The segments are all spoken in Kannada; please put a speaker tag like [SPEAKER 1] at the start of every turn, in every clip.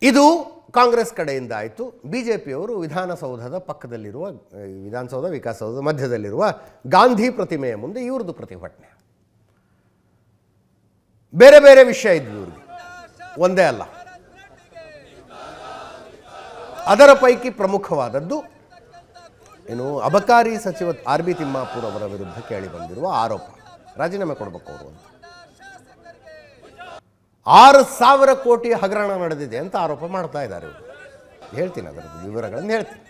[SPEAKER 1] ಇದು ಕಾಂಗ್ರೆಸ್ ಕಡೆಯಿಂದ ಆಯಿತು. ಬಿ ಜೆ ಪಿಯವರು ವಿಧಾನಸೌಧದ ಪಕ್ಕದಲ್ಲಿರುವ, ವಿಧಾನಸೌಧ ವಿಕಾಸಸೌಧದ ಮಧ್ಯದಲ್ಲಿರುವ ಗಾಂಧಿ ಪ್ರತಿಮೆಯ ಮುಂದೆ ಇವ್ರದ್ದು ಪ್ರತಿಭಟನೆ. ಬೇರೆ ಬೇರೆ ವಿಷಯ ಇದ್ವು ಇವ್ರಿಗೆ, ಒಂದೇ ಅಲ್ಲ. ಅದರ ಪೈಕಿ ಪ್ರಮುಖವಾದದ್ದು ಏನು, ಅಬಕಾರಿ ಸಚಿವ ಆರ್ ಬಿ ತಿಮ್ಮಾಪುರ್ ಅವರ ವಿರುದ್ಧ ಕೇಳಿ ಬಂದಿರುವ ಆರೋಪ, ರಾಜೀನಾಮೆ ಕೊಡಬೇಕು ಅವರು ಅಂತ. 6,000 ಕೋಟಿ ಹಗರಣ ನಡೆದಿದೆ ಅಂತ ಆರೋಪ ಮಾಡ್ತಾ ಇದ್ದಾರೆ ಇವರು. ಹೇಳ್ತೀನಿ ಅದರದ್ದು ವಿವರಗಳನ್ನು ಹೇಳ್ತೀನಿ.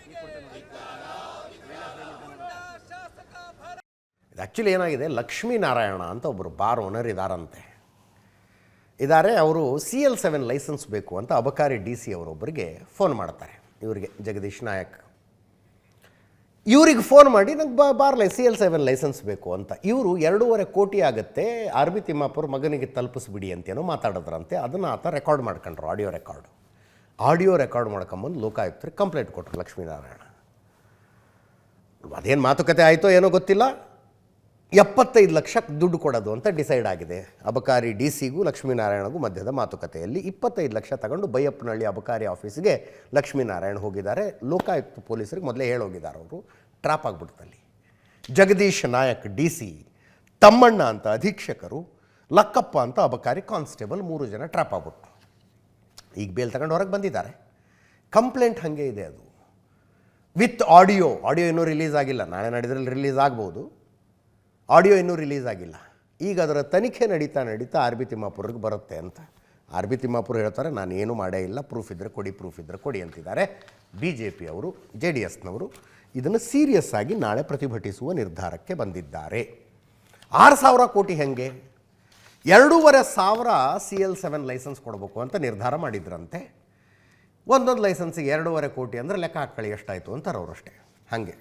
[SPEAKER 1] ಇದು ಆ್ಯಕ್ಚುಲಿ ಏನಾಗಿದೆ, ಲಕ್ಷ್ಮೀನಾರಾಯಣ ಅಂತ ಒಬ್ಬರು ಬಾರ್ ಓನರ್ ಇದ್ದಾರೆ. ಅವರು CL7 ಲೈಸೆನ್ಸ್ ಬೇಕು ಅಂತ ಅಬಕಾರಿ DC ಅವರೊಬ್ಬರಿಗೆ ಫೋನ್ ಮಾಡ್ತಾರೆ, ಇವರಿಗೆ ಜಗದೀಶ್ ನಾಯಕ್. ಇವ್ರಿಗೆ ಫೋನ್ ಮಾಡಿ ನಂಗೆ ಬಾರ್ಲೆ CL7 ಲೈಸೆನ್ಸ್ ಬೇಕು ಅಂತ. ಇವರು 2.5 ಕೋಟಿ ಆಗುತ್ತೆ, ಆರ್ ಬಿ ತಿಮ್ಮಾಪುರ್ ಮಗನಿಗೆ ತಲುಪಿಸ್ಬಿಡಿ ಅಂತೇನೋ ಮಾತಾಡಿದ್ರಂತೆ. ಅದನ್ನು ಆತ ರೆಕಾರ್ಡ್ ಮಾಡ್ಕೊಂಡ್ರು, ಆಡಿಯೋ ರೆಕಾರ್ಡ್ ಮಾಡ್ಕೊಂಬಂದು ಲೋಕಾಯುಕ್ತರಿಗೆ ಕಂಪ್ಲೇಂಟ್ ಕೊಟ್ಟರು ಲಕ್ಷ್ಮೀನಾರಾಯಣ. ಅದೇನು ಮಾತುಕತೆ ಆಯಿತೋ ಏನೋ ಗೊತ್ತಿಲ್ಲ, 75 ಲಕ್ಷ ದುಡ್ಡು ಕೊಡೋದು ಅಂತ ಡಿಸೈಡ್ ಆಗಿದೆ. ಅಬಕಾರಿ DCಗೂ ಲಕ್ಷ್ಮೀನಾರಾಯಣಗೂ ಮಧ್ಯದ ಮಾತುಕತೆಯಲ್ಲಿ 25 ಲಕ್ಷ ತಗೊಂಡು ಬೈಯಪ್ಪನಹಳ್ಳಿ ಅಬಕಾರಿ ಆಫೀಸಿಗೆ ಲಕ್ಷ್ಮೀನಾರಾಯಣ ಹೋಗಿದ್ದಾರೆ. ಲೋಕಾಯುಕ್ತ ಪೊಲೀಸರಿಗೆ ಮೊದಲೇ ಹೇಳೋಗಿದ್ದಾರೆ, ಅವರು ಟ್ರಾಪ್ ಆಗಿಬಿಡ್ತಲ್ಲಿ. ಜಗದೀಶ್ ನಾಯಕ್ DC, ತಮ್ಮಣ್ಣ ಅಂತ ಅಧೀಕ್ಷಕರು, ಲಕ್ಕಪ್ಪ ಅಂತ ಅಬಕಾರಿ ಕಾನ್ಸ್ಟೇಬಲ್, 3 ಜನ ಟ್ರಾಪ್ ಆಗ್ಬಿಟ್ರು. ಈಗ ಬೇಲ್ ತಗೊಂಡು ಹೊರಗೆ ಬಂದಿದ್ದಾರೆ. ಕಂಪ್ಲೇಂಟ್ ಹಾಗೆ ಇದೆ, ಅದು ವಿತ್ ಆಡಿಯೋ ಇನ್ನೂ ರಿಲೀಸ್ ಆಗಿಲ್ಲ, ನಾಳೆ ನಡೆದ್ರಲ್ಲಿ ರಿಲೀಸ್ ಆಗ್ಬೋದು. ಆಡಿಯೋ ಇನ್ನೂ ರಿಲೀಸ್ ಆಗಿಲ್ಲ. ಈಗ ಅದರ ತನಿಖೆ ನಡೀತಾ ಆರ್ ಬಿ ತಿಮ್ಮಾಪುರ್ಗೆ ಬರುತ್ತೆ ಅಂತ. ಆರ್ ಬಿ ತಿಮ್ಮಾಪುರ್ ಹೇಳ್ತಾರೆ, ನಾನು ಏನೂ ಮಾಡೇ ಇಲ್ಲ, ಪ್ರೂಫ್ ಇದ್ದರೆ ಕೊಡಿ ಅಂತಿದ್ದಾರೆ. BJP ಅವರು, JDSನವರು ಇದನ್ನು ಸೀರಿಯಸ್ ಆಗಿ ನಾಳೆ ಪ್ರತಿಭಟಿಸುವ ನಿರ್ಧಾರಕ್ಕೆ ಬಂದಿದ್ದಾರೆ. 6,000 ಕೋಟಿ ಹೆಂಗೆ, 2,500 CL7 ಲೈಸೆನ್ಸ್ ಕೊಡಬೇಕು ಅಂತ ನಿರ್ಧಾರ ಮಾಡಿದ್ರಂತೆ. ಒಂದೊಂದು ಲೈಸೆನ್ಸಿಗೆ 2.5 ಕೋಟಿ ಅಂದರೆ ಲೆಕ್ಕ ಹಾಕ್ಕೊಳ್ಳಿ ಎಷ್ಟಾಯಿತು ಅಂತಾರೆ ಅವರಷ್ಟೇ. ಹಾಗೆ